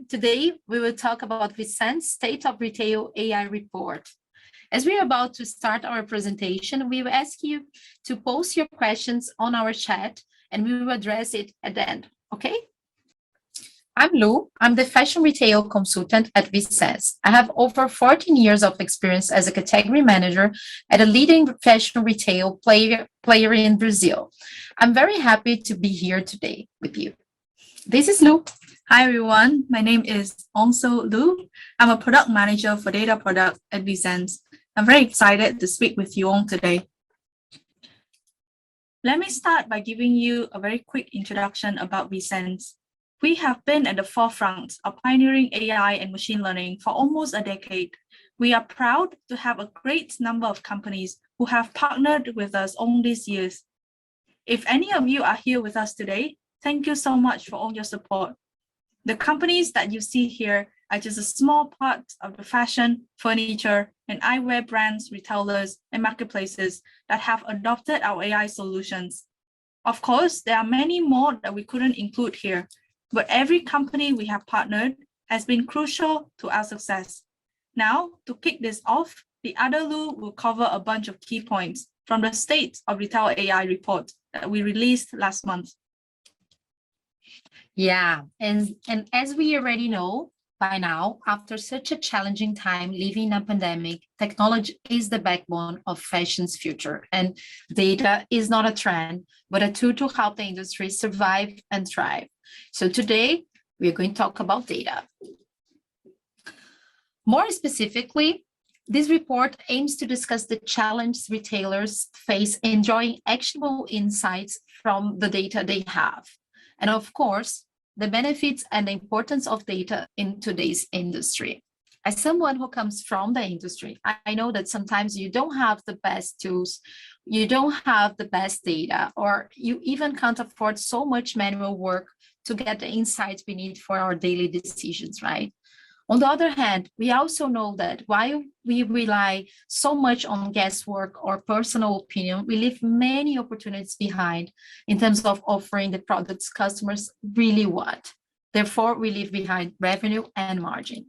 Today, we will talk about ViSenze State of Retail AI Report. As we are about to start our presentation, we will ask you to post your questions on our chat and we will address it at the end, okay? I'm Lou. I'm the fashion retail consultant at ViSenze. I have over 14 years of experience as a category manager at a leading fashion retail player in Brazil. I'm very happy to be here today with you. This is Lou. Hi everyone, my name is also Lou. I'm a product manager for data product at ViSenze. I'm very excited to speak with you all today. Let me start by giving you a very quick introduction about ViSenze. We have been at the forefront of pioneering AI and machine learning for almost a decade. We are proud to have a great number of companies who have partnered with us all these years. If any of you are here with us today, thank you so much for all your support. The companies that you see here are just a small part of the fashion, furniture, and eyewear brands, retailers, and marketplaces that have adopted our AI solutions. Of course, there are many more that we couldn't include here, but every company we have partnered has been crucial to our success. Now, to kick this off, the other Lou will cover a bunch of key points from the State of Retail AI report that we released last month. Yeah, and as we already know by now, after such a challenging time living in a pandemic, technology is the backbone of fashion's future. And data is not a trend, but a tool to help the industry survive and thrive. So today, we're going to talk about data. More specifically, this report aims to discuss the challenges retailers face in drawing actionable insights from the data they have. And of course, the benefits and the importance of data in today's industry. As someone who comes from the industry, I know that sometimes you don't have the best tools, you don't have the best data, or you even can't afford so much manual work to get the insights we need for our daily decisions, right? On the other hand, we also know that while we rely so much on guesswork or personal opinion, we leave many opportunities behind in terms of offering the products customers really want. Therefore, we leave behind revenue and margin.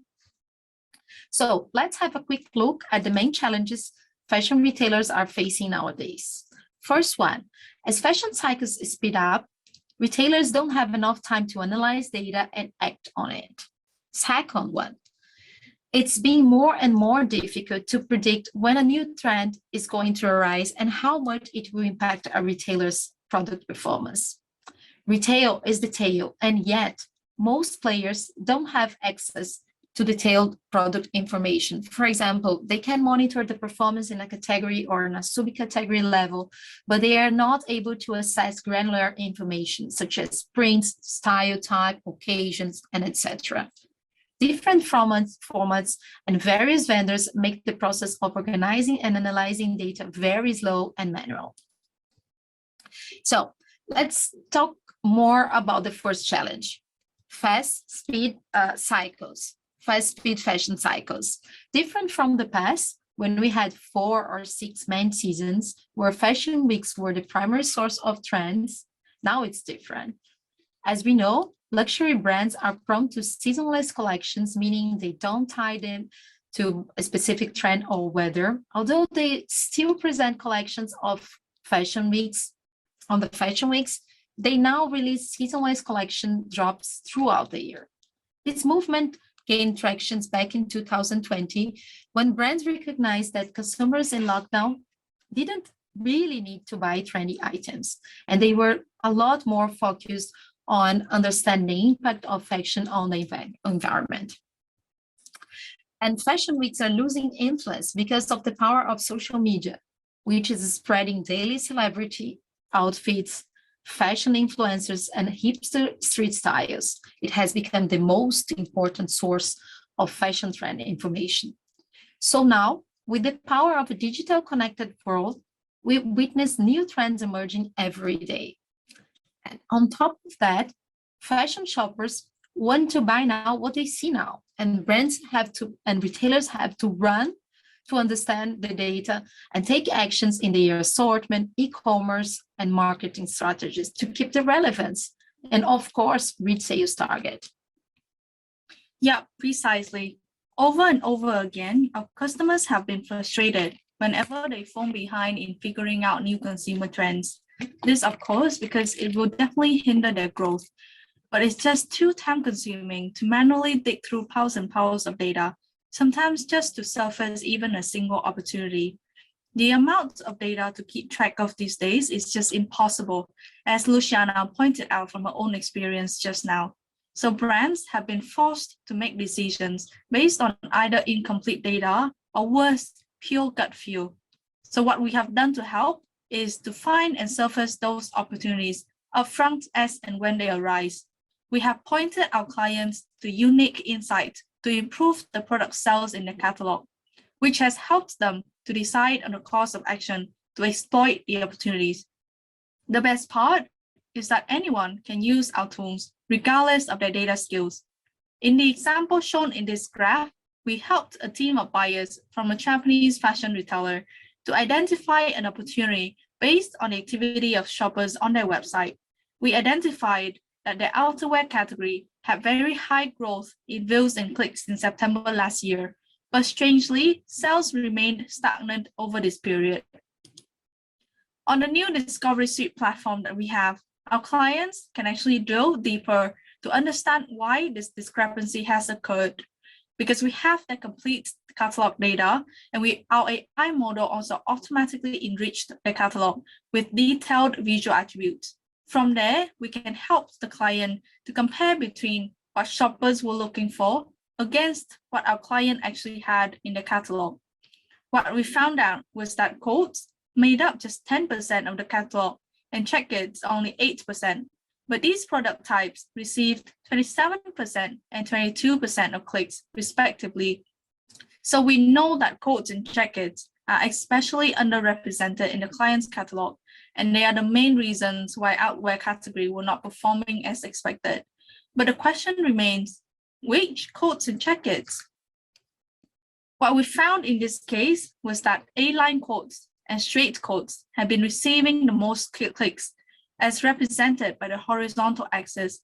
So let's have a quick look at the main challenges fashion retailers are facing nowadays. First one, as fashion cycles speed up, retailers don't have enough time to analyze data and act on it. Second one, it's being more and more difficult to predict when a new trend is going to arise and how much it will impact a retailer's product performance. Retail is the tail, and yet most players don't have access to detailed product information. For example, they can monitor the performance in a category or in a subcategory level, but they are not able to assess granular information such as prints, style type, occasions, and etc. Different formats and various vendors make the process of organizing and analyzing data very slow and manual. So let's talk more about the first challenge, fast speed fashion cycles. Different from the past, when we had 4 or 6 main seasons where fashion weeks were the primary source of trends, now it's different. As we know, luxury brands are prone to seasonless collections, meaning they don't tie them to a specific trend or weather, although they still present collections of fashion weeks. On the fashion weeks, they now release seasonless collection drops throughout the year. This movement gained traction back in 2020 when brands recognized that consumers in lockdown didn't really need to buy trendy items, and they were a lot more focused on understanding the impact of fashion on the environment. And fashion weeks are losing influence because of the power of social media, which is spreading daily celebrity outfits, fashion influencers, and hipster street styles. It has become the most important source of fashion trend information. So now, with the power of a digital connected world, we witness new trends emerging every day. And on top of that, fashion shoppers want to buy now what they see now, and brands have to, and retailers have to run to understand the data and take actions in their assortment, e-commerce, and marketing strategies to keep the relevance, and of course, reach sales target. Yeah, precisely. Over and over again, our customers have been frustrated whenever they fall behind in figuring out new consumer trends. This, of course, because it will definitely hinder their growth, but it's just too time consuming to manually dig through piles and piles of data, sometimes just to surface even a single opportunity. The amount of data to keep track of these days is just impossible, as Luciana pointed out from her own experience just now. So brands have been forced to make decisions based on either incomplete data or worse, pure gut feel. So what we have done to help is to find and surface those opportunities upfront as and when they arise. We have pointed our clients to unique insight to improve the product sales in the catalog, which has helped them to decide on the course of action to exploit the opportunities. The best part is that anyone can use our tools regardless of their data skills. In the example shown in this graph, we helped a team of buyers from a Japanese fashion retailer to identify an opportunity based on the activity of shoppers on their website. We identified that their outerwear category had very high growth in views and clicks in September last year, but strangely, sales remained stagnant over this period. On the new Discovery Suite platform that we have, our clients can actually drill deeper to understand why this discrepancy has occurred, because we have the complete catalog data, and our AI model also automatically enriched the catalog with detailed visual attributes. From there, we can help the client to compare between what shoppers were looking for against what our client actually had in the catalog. What we found out was that coats made up just 10% of the catalog and jackets only 8%, but these product types received 27% and 22% of clicks respectively. So we know that coats and jackets are especially underrepresented in the client's catalog, and they are the main reasons why outwear category were not performing as expected. But the question remains, which coats and jackets? What we found in this case was that A-line coats and straight coats have been receiving the most clicks, as represented by the horizontal axis,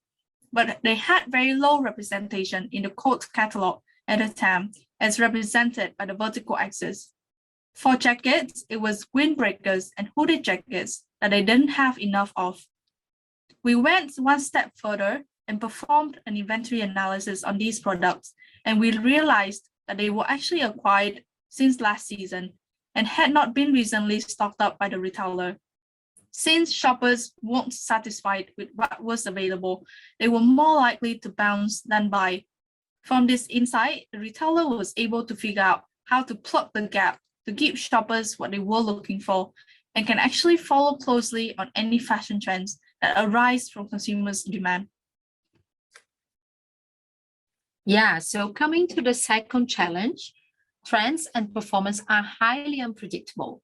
but they had very low representation in the coat catalog at the time, as represented by the vertical axis. For jackets, it was windbreakers and hooded jackets that they didn't have enough of. We went one step further and performed an inventory analysis on these products, and we realized that they were actually acquired since last season and had not been recently stocked up by the retailer. Since shoppers weren't satisfied with what was available, they were more likely to bounce than buy. From this insight, the retailer was able to figure out how to plug the gap to give shoppers what they were looking for, and can actually follow closely on any fashion trends that arise from consumers' demand. Yeah, so coming to the second challenge, trends and performance are highly unpredictable.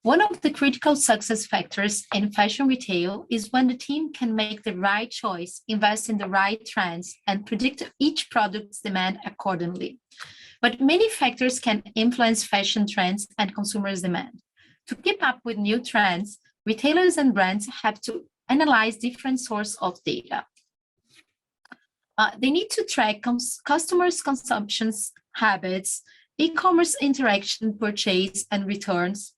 One of the critical success factors in fashion retail is when the team can make the right choice, invest in the right trends, and predict each product's demand accordingly. But many factors can influence fashion trends and consumers' demand. To keep up with new trends, retailers and brands have to analyze different sources of data. They need to track customers' consumption habits, e-commerce interaction, purchase, and returns.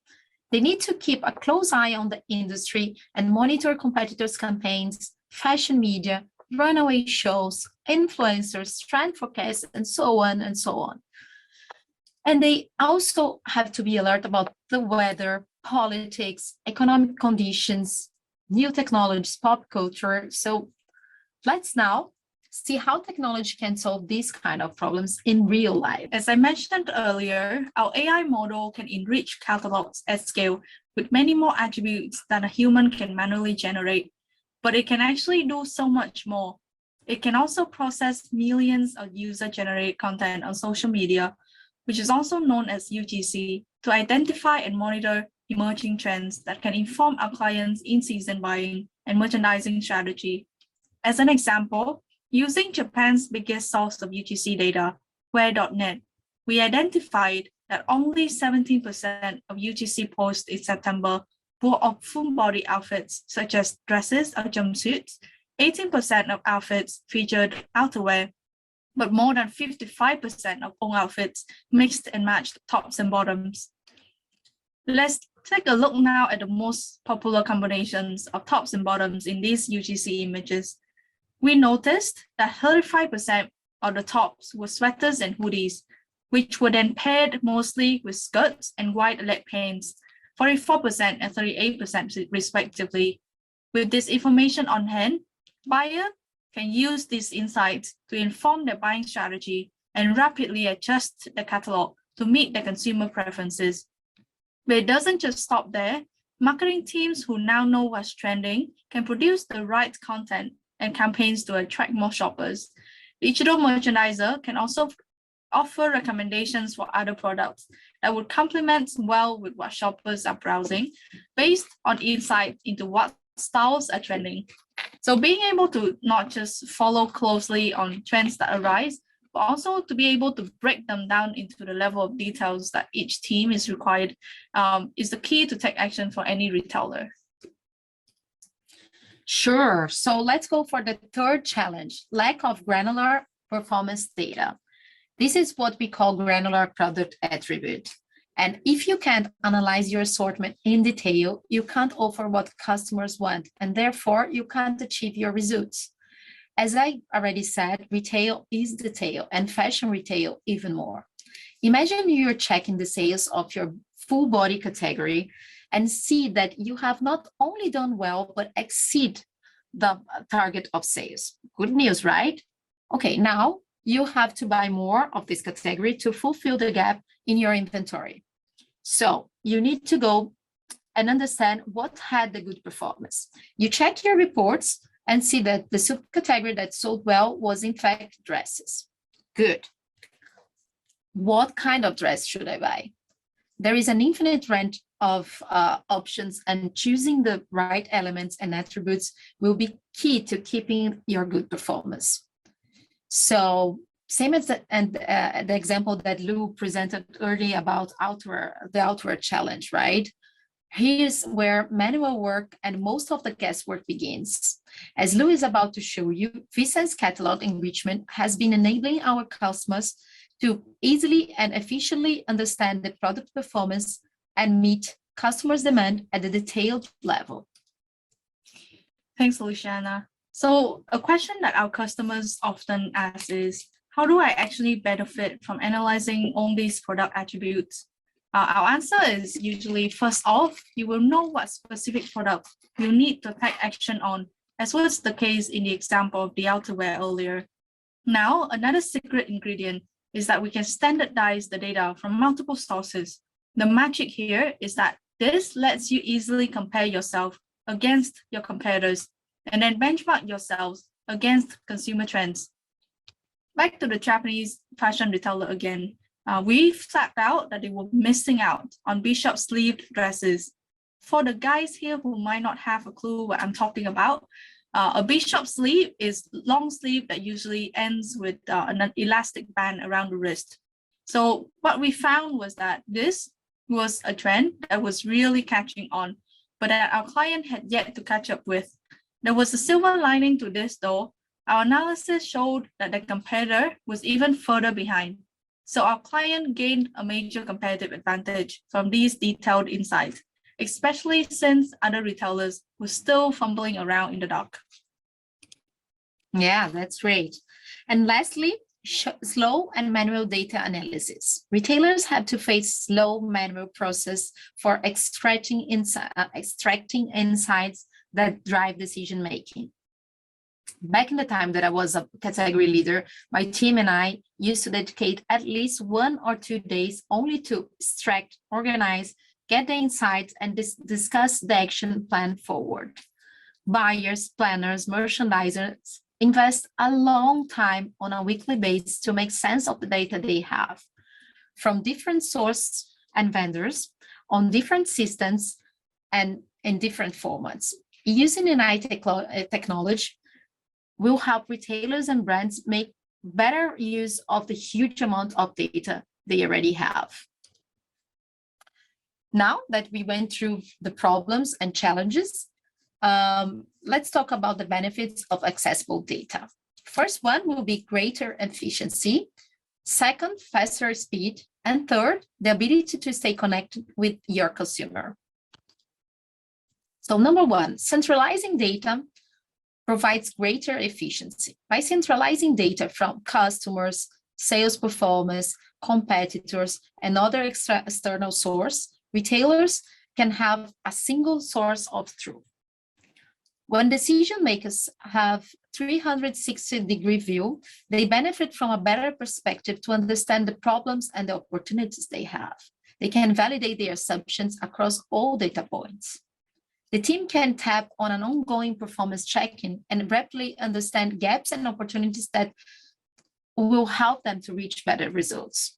They need to keep a close eye on the industry and monitor competitors' campaigns, fashion media, runaway shows, influencers, trend forecasts, and so on and so on. And they also have to be alert about the weather, politics, economic conditions, new technologies, pop culture. So let's now see how technology can solve these kind of problems in real life. As I mentioned earlier, our AI model can enrich catalogs at scale with many more attributes than a human can manually generate, but it can actually do so much more. It can also process millions of user-generated content on social media, which is also known as UGC, to identify and monitor emerging trends that can inform our clients' in-season buying and merchandising strategy. As an example, using Japan's biggest source of UGC data, Wear.net, we identified that only 17% of UGC posts in September were of full-body outfits, such as dresses or jumpsuits. 18% of outfits featured outerwear. but more than 55% of all outfits mixed and matched tops and bottoms. Let's take a look now at the most popular combinations of tops and bottoms in these UGC images. We noticed that 35% of the tops were sweaters and hoodies, which were then paired mostly with skirts and wide leg pants, 44% and 38% respectively. With this information on hand, buyer can use these insights to inform their buying strategy and rapidly adjust the catalog to meet the consumer preferences. But it doesn't just stop there. Marketing teams who now know what's trending can produce the right content and campaigns to attract more shoppers. The digital merchandiser can also offer recommendations for other products that would complement well with what shoppers are browsing based on insight into what styles are trending. So being able to not just follow closely on trends that arise, but also to be able to break them down into the level of details that each team is required is the key to take action for any retailer. Sure. So let's go for the third challenge, lack of granular performance data. This is what we call granular product attribute. And if you can't analyze your assortment in detail, you can't offer what customers want, and therefore you can't achieve your results. As I already said, retail is detail, and fashion retail even more. Imagine you're checking the sales of your full body category and see that you have not only done well, but exceed the target of sales. Good news, right? Okay, now you have to buy more of this category to fulfill the gap in your inventory. So you need to go and understand what had the good performance. You check your reports and see that the subcategory that sold well was in fact dresses. Good. What kind of dress should I buy? There is an infinite range of options, and choosing the right elements and attributes will be key to keeping your good performance. So same as the example that Lou presented earlier about the outerwear challenge, right? Here's where manual work and most of the guesswork begins. As Lou is about to show you, ViSenze catalog enrichment has been enabling our customers to easily and efficiently understand the product performance and meet customers' demand at the detailed level. Thanks, Luciana. So a question that our customers often ask is, how do I actually benefit from analyzing all these product attributes? Our answer is usually, first off, you will know what specific product you need to take action on, as was the case in the example of the outerwear earlier. Now, another secret ingredient is that we can standardize the data from multiple sources. The magic here is that this lets you easily compare yourself against your competitors and then benchmark yourselves against consumer trends. Back to the Japanese fashion retailer again. We flagged out that they were missing out on bishop sleeved dresses. For the guys here who might not have a clue what I'm talking about, a bishop sleeve is long sleeve that usually ends with an elastic band around the wrist. So what we found was that this was a trend that was really catching on, but that our client had yet to catch up with. There was a silver lining to this though. Our analysis showed that the competitor was even further behind. So our client gained a major competitive advantage from these detailed insights, especially since other retailers were still fumbling around in the dark. Yeah, that's great. And lastly, slow and manual data analysis. Retailers have to face slow manual process for extracting insights that drive decision making. Back in the time that I was a category leader, my team and I used to dedicate at least 1 or 2 days only to extract, organize, get the insights, and discuss the action plan forward. Buyers, planners, merchandisers invest a long time on a weekly basis to make sense of the data they have from different sources and vendors on different systems and in different formats. Using AI technology will help retailers and brands make better use of the huge amount of data they already have. Now that we went through the problems and challenges, let's talk about the benefits of accessible data. First one will be greater efficiency. Second, faster speed. And third, the ability to stay connected with your consumer. So number one, centralizing data provides greater efficiency. By centralizing data from customers, sales performance, competitors, and other external source, retailers can have a single source of truth. When decision makers have 360-degree view, they benefit from a better perspective to understand the problems and the opportunities they have. They can validate their assumptions across all data points. The team can tap on an ongoing performance check-in and rapidly understand gaps and opportunities that will help them to reach better results.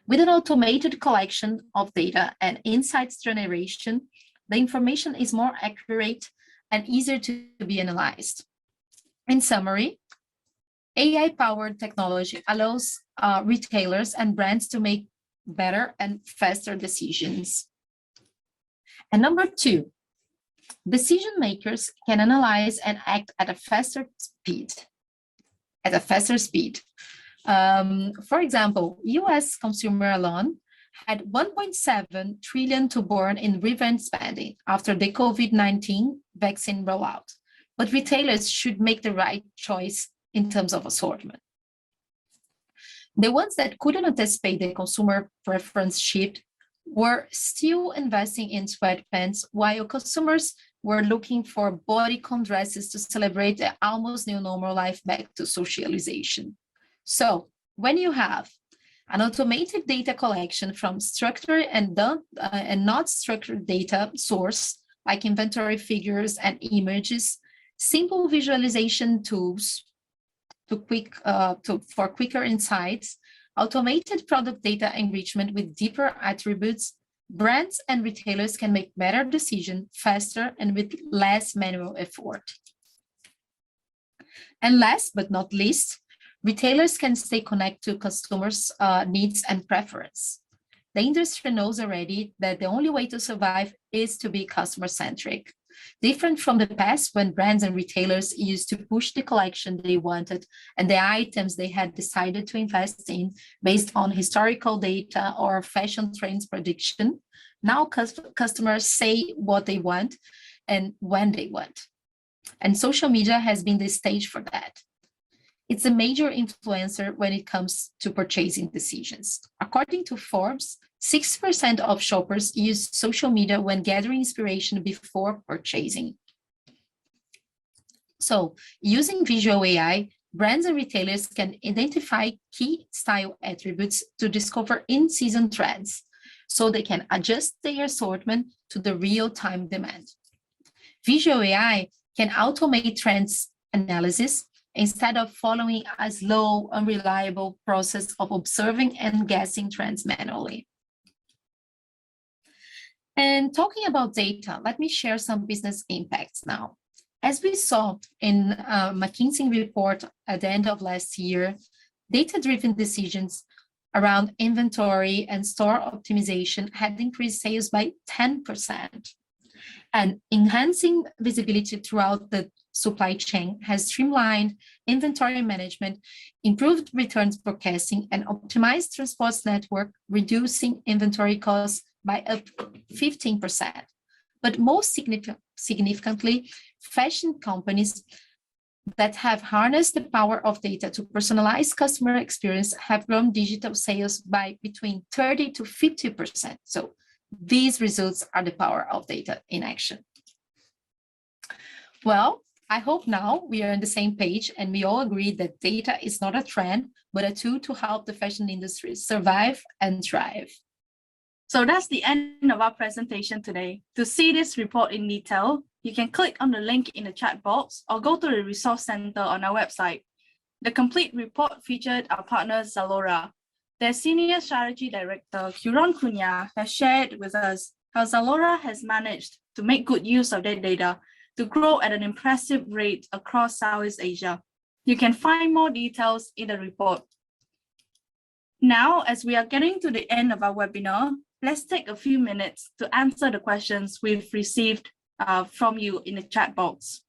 With an automated collection of data and insights generation, the information is more accurate and easier to be analyzed. In summary, AI-powered technology allows retailers and brands to make better and faster decisions. And number two, decision makers can analyze and act at a faster speed. For example, US consumer alone had 1.7 trillion to burn in revenge spending after the COVID-19 vaccine rollout. But retailers should make the right choice in terms of assortment. The ones that couldn't anticipate the consumer preference shift were still investing in sweatpants, while consumers were looking for bodycon dresses to celebrate the almost new normal life back to socialization. So when you have an automated data collection from structured and not structured data source, like inventory figures and images, simple visualization tools for quicker insights, automated product data enrichment with deeper attributes, brands and retailers can make better decisions faster and with less manual effort. And last but not least, retailers can stay connected to customers' needs and preference. The industry knows already that the only way to survive is to be customer-centric. Different from the past when brands and retailers used to push the collection they wanted and the items they had decided to invest in based on historical data or fashion trends prediction, now customers say what they want and when they want. And social media has been the stage for that. It's a major influencer when it comes to purchasing decisions. According to Forbes, 6% of shoppers use social media when gathering inspiration before purchasing. So, using visual AI, brands and retailers can identify key style attributes to discover in-season trends, so they can adjust their assortment to the real-time demand. Visual AI can automate trends analysis instead of following a slow, unreliable process of observing and guessing trends manually. And talking about data, let me share some business impacts now. As we saw in a McKinsey report at the end of last year, data-driven decisions around inventory and store optimization had increased sales by 10%. And enhancing visibility throughout the supply chain has streamlined inventory management, improved returns forecasting, and optimized transport network, reducing inventory costs by up 15%. But most significantly, fashion companies that have harnessed the power of data to personalize customer experience have grown digital sales by between 30 to 50%. So these results are the power of data in action. Well, I hope now we are on the same page and we all agree that data is not a trend, but a tool to help the fashion industry survive and thrive. So that's the end of our presentation today. To see this report in detail, you can click on the link in the chat box or go to the resource center on our website. The complete report featured our partner Zalora. Their Senior Strategy Director, Luciana Amaral, has shared with us how Zalora has managed to make good use of their data to grow at an impressive rate across Southeast Asia. You can find more details in the report. Now, as we are getting to the end of our webinar, let's take a few minutes to answer the questions we've received from you in the chat box.